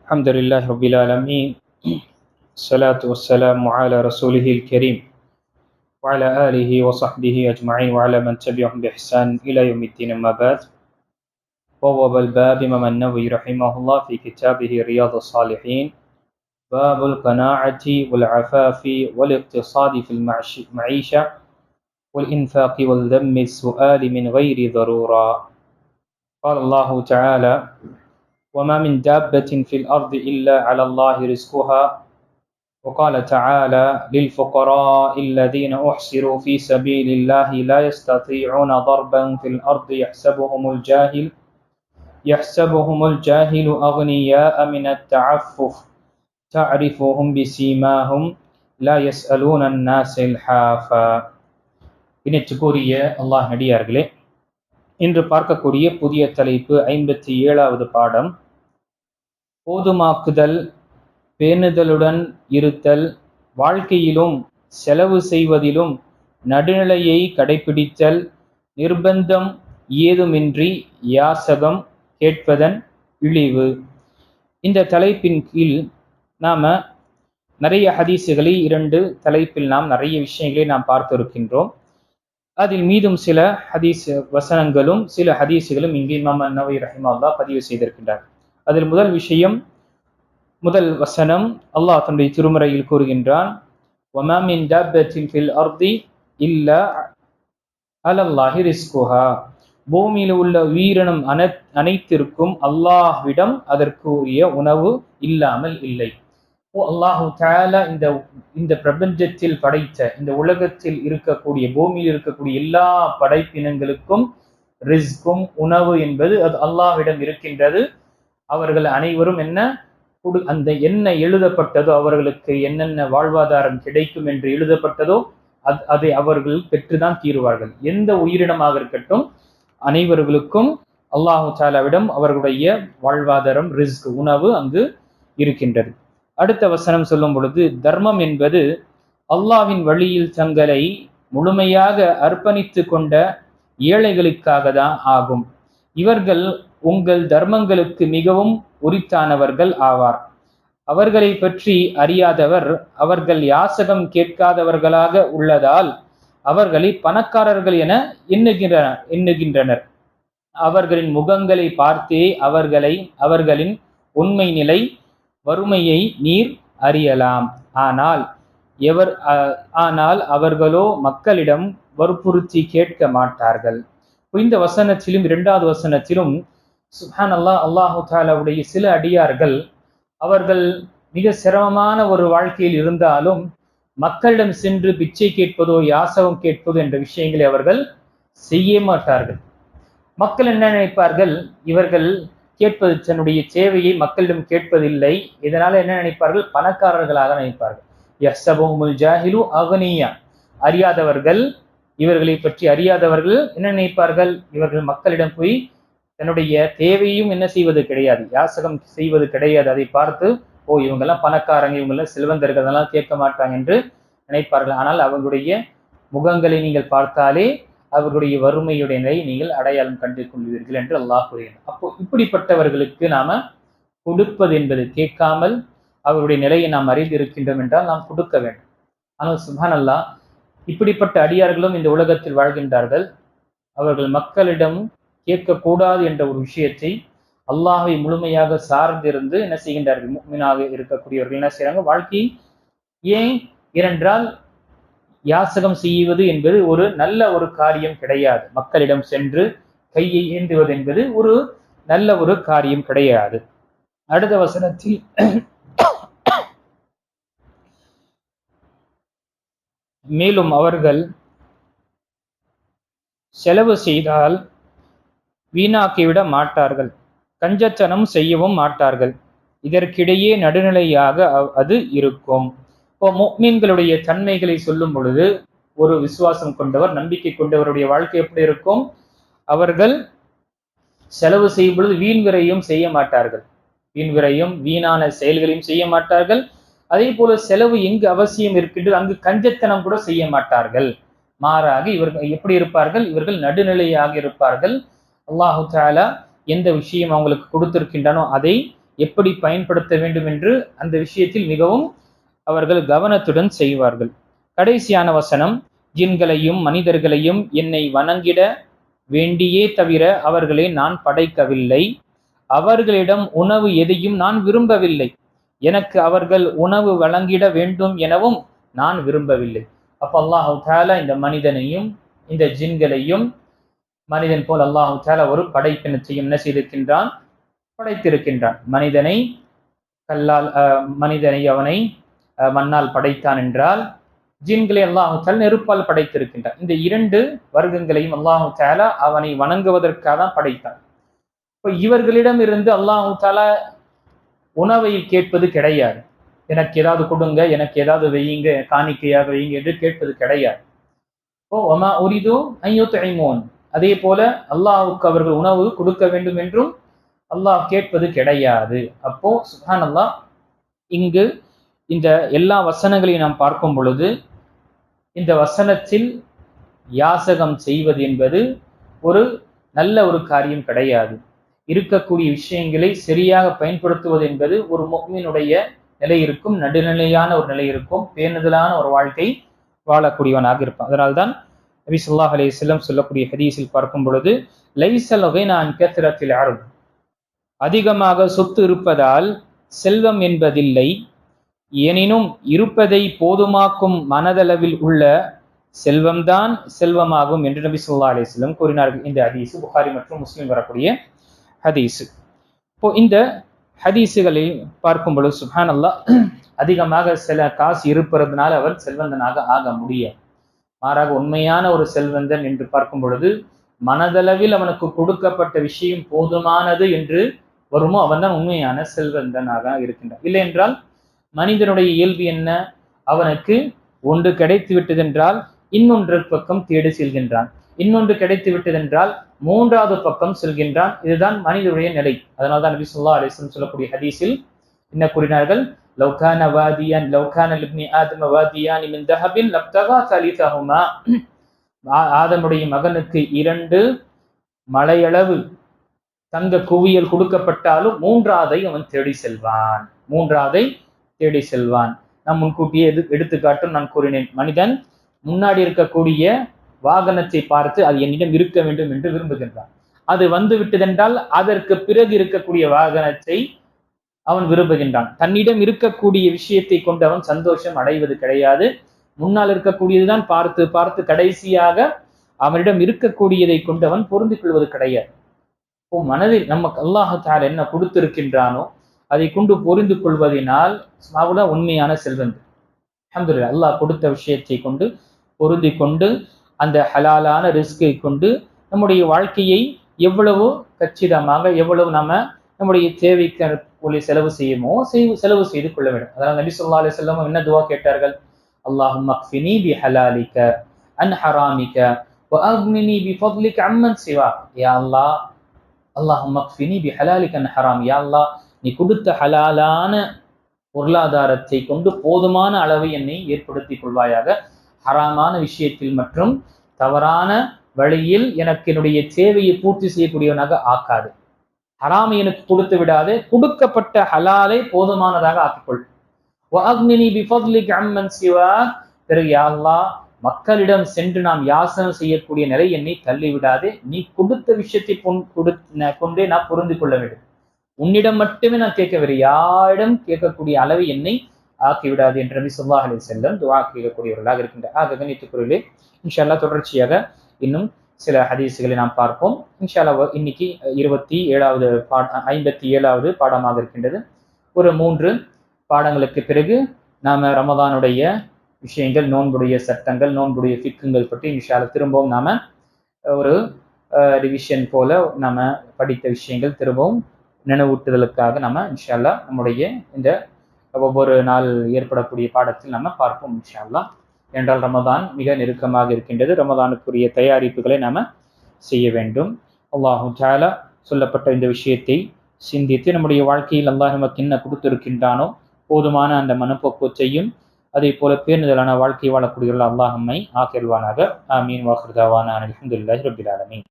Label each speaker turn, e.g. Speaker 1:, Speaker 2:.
Speaker 1: الحمد لله رب العالمين. الصلاة والسلام على رسوله الكريم وعلى آله وصحبه أجمعين وعلى من تبعهم بإحسان إلى يوم الدين. أما بعد، بواب الباب إمام النووي رحمه الله في كتابه رياض الصالحين باب القناعة والعفاف والاقتصاد في المعيشة والإنفاق والذم السؤال من غير ضرورة. قال الله تعالى: وما من دابة في الأرض إلا على الله رزقها. وقال تعالى: للفقراء الذين أحصروا في سبيل الله لا يستطيعون ضربا في الأرض يحسبهم الجاهل أغنياء من التعفف تعرفهم بسيماهم لا يسألون الناس الحافا. இணைச்சுக்குரிய அல்லாஹ் நடிகார்களே, இன்று பார்க்கக்கூடிய புதிய தலைப்பு 57வது பாடம். போதுமாக்குதல், பேணுதலுடன் இருத்தல், வாழ்க்கையிலும் செலவு செய்வதிலும் நடுநிலையை கடைபிடித்தல், நிர்பந்தம் ஏதுமின்றி யாசகம் கேட்பதன் இழிவு. இந்த தலைப்பின் கீழ் நாம நிறைய ஹதீஸுகளை, 2 தலைப்பில் நாம் நிறைய விஷயங்களை நாம் பார்த்திருக்கின்றோம். அதில் மீதும் சில ஹதீஸ் வசனங்களும் சில ஹதீஸுகளும் இங்கே இமாம் நவவி ரஹிமஹுல்லாஹ் பதிவு செய்திருக்கின்றார். அதில் முதல் வசனம், அல்லாஹ் தன்னுடைய திருமறையில் கூறுகின்றான்: வமா மின் தாப்பத்தின் ஃபில் அர்தி இல்லா அலல்லாஹி ரிஸ்குஹா. பூமியில் உள்ள உயிரினம் அனைத்திற்கும் அல்லாஹ்விடம் அதற்கு உரிய உணவு இல்லாமல் இல்லை. அல்லாஹு தஆலா இந்த பிரபஞ்சத்தில் படைத்த, இந்த உலகத்தில் இருக்கக்கூடிய, பூமியில் இருக்கக்கூடிய எல்லா படைப்பினங்களுக்கும் ரிஸ்கும் உணவு என்பது அது அல்லாஹ்விடம் இருக்கின்றது. அவர்கள் அனைவரும் என்ன எழுதப்பட்டதோ, அவர்களுக்கு என்னென்ன வாழ்வாதாரம் கிடைக்கும் என்று எழுதப்பட்டதோ அதை அவர்கள் பெற்றுதான் தீருவார்கள். எந்த உயிரினமாக இருக்கட்டும், அனைவர்களுக்கும் அல்லாஹு தஆலாவிடம் அவர்களுடைய வாழ்வாதாரம், ரிஸ்க், உணவு அங்கு இருக்கின்றது. அடுத்த வசனம் சொல்லும் பொழுது, தர்மம் என்பது அல்லாஹ்வின் வழியில் தங்களை முழுமையாக அர்ப்பணித்து கொண்ட ஏழைகளுக்காக தான் ஆகும். இவர்கள் உங்கள் தர்மங்களுக்கு மிகவும் உரித்தானவர்கள் ஆவார். அவர்களை பற்றி அறியாதவர் அவர்கள் யாசகம் கேட்காதவர்களாக உள்ளதால் அவர்களை பணக்காரர்கள் என எண்ணுகின்றனர். அவர்களின் முகங்களை பார்த்தே அவர்களின் உண்மை நிலை, வறுமையை நீர் அறியலாம். ஆனால் அவர்களோ மக்களிடம் வற்புறுத்தி கேட்க மாட்டார்கள். இந்த வசனத்திலும் 2வது வசனத்திலும் சுப்ஹானல்லாஹ், அல்லாஹு தஆலாவுடைய சில அடியார்கள் அவர்கள் மிக சிரமமான ஒரு வாழ்க்கையில் இருந்தாலும் மக்களிடம் சென்று பிச்சை கேட்பதோ யாசகம் கேட்பதோ என்ற விஷயங்களை அவர்கள் செய்ய மாட்டார்கள். மக்கள் என்ன நினைப்பார்கள்? இவர்கள் கேட்பது, தன்னுடைய தேவையை மக்களிடம் கேட்பதில்லை. இதனால என்ன நினைப்பார்கள்? பணக்காரர்களாக நினைப்பார்கள். யஹ்சபுஹுமுல் ஜாஹிலு அக்னியா. இவர்களை பற்றி அறியாதவர்கள் என்ன நினைப்பார்கள்? இவர்கள் மக்களிடம் போய் தன்னுடைய தேவையும் என்ன செய்வது கிடையாது, யாசகம் செய்வது கிடையாது. அதை பார்த்து, இவங்கெல்லாம் பணக்காரங்க, இவங்கெல்லாம் செல்வந்தர்கள், அதெல்லாம் கேட்க மாட்டாங்க என்று நினைப்பார்கள். ஆனால் அவர்களுடைய முகங்களை நீங்கள் பார்த்தாலே அவர்களுடைய வறுமையுடைய நிலை நீங்கள் அடையாளம் கண்டு கொள்வீர்கள் என்று அல்லாஹ் கூறுகிறார். அப்போ இப்படிப்பட்டவர்களுக்கு நாம கொடுப்பது என்பது, கேட்காமல் அவருடைய நிலையை நாம் அறிந்திருக்கின்றோம் என்றால் நாம் கொடுக்க வேண்டும். ஆனால் சுப்ஹானல்லாஹ், இப்படிப்பட்ட அடியார்களும் இந்த உலகத்தில் வாழ்கின்றார்கள். அவர்கள் மக்களிடம் கேட்கக்கூடாது என்ற ஒரு விஷயத்தை அல்லாஹ்வை முழுமையாக சார்ந்திருந்து என்ன செய்கின்றார்கள்? முஃமினாக இருக்கக்கூடியவர்கள் என்ன செய்யறாங்க? வாழ்க்கை ஏன் ஏனென்றால் யாசகம் செய்வது என்பது ஒரு நல்ல ஒரு காரியம் கிடையாது. மக்களிடம் சென்று கையை ஏந்துவது என்பது ஒரு நல்ல ஒரு காரியம் கிடையாது. அடுத்த வசனத்தில் மேலும் அவர்கள் செலவு செய்தால் வீணாக்கிவிட மாட்டார்கள், கஞ்சத்தனம் செய்யவும் மாட்டார்கள். இதற்கிடையே நடுநிலையாக அது இருக்கும். இப்போ முஃமின்களுடைய தன்மைகளை சொல்லும் பொழுது, ஒரு விசுவாசம் கொண்டவர், நம்பிக்கை கொண்டவருடைய வாழ்க்கை எப்படி இருக்கும்? அவர்கள் செலவு செய்யும் பொழுது வீண் விரயம் செய்ய மாட்டார்கள். வீணான செயல்களையும் செய்ய மாட்டார்கள். அதே போல செலவு எங்கு அவசியம் இருக்கின்றது அங்கு கஞ்சத்தனம் கூட செய்ய மாட்டார்கள். மாறாக இவர்கள் எப்படி இருப்பார்கள்? இவர்கள் நடுநிலையாக இருப்பார்கள். அல்லாஹு தஆலா எந்த விஷயம் அவங்களுக்கு கொடுத்திருக்கின்றனோ அதை எப்படி பயன்படுத்த வேண்டும் என்று அந்த விஷயத்தில் மிகவும் அவர்கள் கவனத்துடன் செய்வார்கள். கடைசியான வசனம், ஜின்களையும் மனிதர்களையும் என்னை வணங்கிட வேண்டியே தவிர அவர்களை நான் படைக்கவில்லை, அவர்களிடம் உணவு எதையும் நான் விரும்பவில்லை, எனக்கு அவர்கள் உணவு வழங்கிட வேண்டும் எனவும் நான் விரும்பவில்லை. அப்ப அல்லாஹு தஆலா இந்த மனிதனையும் இந்த ஜின்களையும் மனிதன் போல் அல்லாஹு தஆலா ஒரு படைப்பினத்தையும் என்ன செய்திருக்கின்றான், படைத்திருக்கின்றான். மனிதனை அவனை மண்ணால் படைத்தான் என்றால், ஜின்களை அல்லாஹு தஆலா நெருப்பால் படைத்திருக்கின்றான். இந்த இரண்டு வர்க்கங்களையும் அல்லாஹு தஆலா அவனை வணங்குவதற்காக தான் படைத்தான். இப்ப இவர்களிடம் இருந்து அல்லாஹு தஆலா உணவை கேட்பது கிடையாது. எனக்கு ஏதாவது கொடுங்க, எனக்கு ஏதாவது வையுங்க, காணிக்கையாக வையுங்க என்று கேட்பது கிடையாது. ஒமா உரிது அன் யுத்இமூன், அதே போல அல்லாஹ்வுக்கு அவர்கள் உணவு கொடுக்க வேண்டும் என்றும் அல்லாஹ் கேட்பது கிடையாது. அப்போ சுப்ஹானல்லாஹ், இங்கு இந்த எல்லா வசனங்களையும் நாம் பார்க்கும் பொழுது இந்த வசனத்தில் யாசகம் செய்வது என்பது ஒரு நல்ல ஒரு காரியம் கிடையாது. இருக்கக்கூடிய விஷயங்களை சரியாக பயன்படுத்துவது என்பது ஒரு முஃமினுடைய நிலை இருக்கும், நடுநிலையான ஒரு நிலை இருக்கும், பேணுதலான ஒரு வாழ்க்கை வாழக்கூடியவனாக இருப்பான். அதனால்தான் நபி ஸல்லல்லாஹு அலைஹி வஸல்லம் சொல்லக்கூடிய ஹதீஸில் பார்க்கும் பொழுது, லைஸல் கினா அன் கத்ரத்தில் அர்த், அதிகமாக சொத்து இருப்பதால் செல்வம் என்பதில்லை, எனினும் இருப்பதை போதுமாக்கும் மனதளவில் உள்ள செல்வம்தான் செல்வமாகும் என்று நபி ஸல்லல்லாஹு அலைஹி வஸல்லம் கூறினார்கள். இந்த ஹதீஸ் புகாரி மற்றும் முஸ்லிம் வரக்கூடிய ஹதீஸ். இப்போ இந்த ஹதீஸுகளை பார்க்கும் பொழுது சுப்ஹானல்லாஹ், அதிகமாக சில காசு இருப்பதனால அவர் செல்வந்தனாக ஆக முடியாது. மாறாக உண்மையான ஒரு செல்வந்தன் என்று பார்க்கும் பொழுது மனதளவில் அவனுக்கு கொடுக்கப்பட்ட விஷயம் போதுமானது என்று வருமோ அவன் தான் உண்மையான செல்வந்தனாக இருக்கின்றான். இல்லை என்றால் மனிதனுடைய இயல்பு என்ன, அவனுக்கு ஒன்று கிடைத்து விட்டதென்றால் இன்னொன்று பக்கம் தேடி செல்கின்றான், இன்னொன்று கிடைத்து விட்டதென்றால் மூன்றாவது பக்கம் செல்கின்றான். இதுதான் மனிதனுடைய நிலை. அதனால்தான் நபி ஸல்லல்லாஹு அலைஹி வஸல்லம் சொல்லக்கூடிய ஹதீஸில் என்ன கூறினார்கள், லவ்கான லிப்னி ஆதம வாதியான் மின் தஹபின் லப்தகா ஸலிஸஹுமா, ஆதமுடைய மகனுக்கு 2 மலையளவு தங்க குவியல் கொடுக்கப்பட்டாலும் மூன்றாவதை அவன் தேடி செல்வான். நான் முன்கூட்டியே எடுத்துக்காட்டும் நான் கூறினேன், மனிதன் முன்னாடி இருக்கக்கூடிய வாகனத்தை பார்த்து அது என்னிடம் இருக்க வேண்டும் என்று விரும்புகின்றான். அது வந்து விட்டதென்றால் அதற்கு பிறகு இருக்கக்கூடிய வாகனத்தை அவன் விரும்புகின்றான். தன்னிடம் இருக்கக்கூடிய விஷயத்தை கொண்டு அவன் சந்தோஷம் அடைவது கிடையாது. முன்னால் இருக்கக்கூடியதுதான் பார்த்து பார்த்து கடைசியாக அவனிடம் இருக்கக்கூடியதை கொண்டு அவன் பொருந்திக் கொள்வது கிடையாது. இப்போ மனதில் நமக்கு அல்லாஹ் தஆலா என்ன கொடுத்திருக்கின்றானோ அதை கொண்டு பொருந்து கொள்வதனால் அவதான் உண்மையான செல்வந்தன். அல்ஹம்துலில்லாஹ், அல்லாஹ் கொடுத்த விஷயத்தை கொண்டு பொருந்தி கொண்டு அந்த ஹலாலான ரிஸ்கை கொண்டு நம்முடைய வாழ்க்கையை எவ்வளவு கச்சிதமாக எவ்வளவு நம்முடைய தேவைக்கு செலவு செய்யுமோ செலவு செய்து கொள்ள வேண்டும். அதனால் நபி ஸல்லல்லாஹு அலைஹி வஸல்லம் என்ன துஆ கேட்டார்கள், அல்லாஹும்ம அக்ஃபினி பிஹலாலிக அன் ஹராமிக வஅக்னினி பிஃபضلிக அம்மன் சிவாக். யா அல்லாஹ், அல்லாஹும்ம அக்ஃபினி பிஹலாலிக அன் ஹராம், யா அல்லாஹ், நீ கொடுத்த ஹலாலான பொருளாதாரத்தை கொண்டு போதுமான அளவை என்னை ஏற்படுத்திக் கொள்வாயாக, ஹராமான விஷயத்தில் மற்றும் தவறான வழியில் எனக்கு என்னுடைய தேவையை பூர்த்தி செய்யக்கூடியவனாக ஆக்காது. ஹராமை எனக்கு கொடுத்து விடாதே, கொடுக்கப்பட்ட ஹலாலை போதுமானதாக ஆக்கிக்கொள். வஅக்னினி பிஃபضلிக அம்மன் சிவாக், பிறகு யா அல்லாஹ், மக்களிடம் சென்று நாம் யாசனம் செய்யக்கூடிய நிலை என்னை தள்ளிவிடாதே, நீ கொடுத்த விஷயத்தை கொண்டே நான் புரிந்து கொள்ள வேண்டும். உன்னிடம் மட்டுமே நான் கேட்கவில்லை, யாரிடம் கேட்கக்கூடிய அளவை என்னை ஆக்கிவிடாது என்று நபி ஸல்லல்லாஹு அலைஹி வஸல்லம் துஆ கேட்கக்கூடியவர்களாக இருக்கின்றார். கணித்துக்குரியவர்களே, இன்ஷா அல்லாஹ் தொடர்ச்சியாக இன்னும் சில ஹதீஸ்களை நாம் பார்ப்போம். இன்ஷா அல்லாஹ் இன்னைக்கு 57வது பாடமாக இருக்கின்றது. ஒரு 3 பாடங்களுக்கு பிறகு நாம ரமதானுடைய விஷயங்கள், நோன்புடைய சட்டங்கள், நோன்புடைய ஃபிக்குகள் பற்றி இன்ஷா அல்லாஹ் திரும்பவும் நாம ஒரு ரிவிஷன் போல நாம படித்த விஷயங்கள் திரும்பவும் நினைவூட்டுதலுக்காக நம்ம இன்ஷா அல்லாஹ் நம்முடைய இந்த ஒவ்வொரு நாள் ஏற்படக்கூடிய பாடத்தில் நம்ம பார்ப்போம் இன்ஷா அல்லாஹ். என்றால் ரமதான் மிக நெருக்கமாக இருக்கின்றது. ரமதானுக்குரிய தயாரிப்புகளை நாம செய்ய வேண்டும். அல்லாஹு தஆலா சொல்லப்பட்ட இந்த விஷயத்தை சிந்தித்து நம்முடைய வாழ்க்கையில் அல்லாஹ் நமக்கு என்ன கொடுத்திருக்கின்றானோ போதுமான அந்த மனப்போக்குவத்தையும் அதே போல பேணுதலான வாழ்க்கை வாழக்கூடியவர்கள் அல்லாஹ் நம்மை ஆக்கிடுவானாக. ஆமீன். வாஹிர் தஅவானா அல்ஹம்துலில்லாஹி ரப்பில் ஆலமீன்.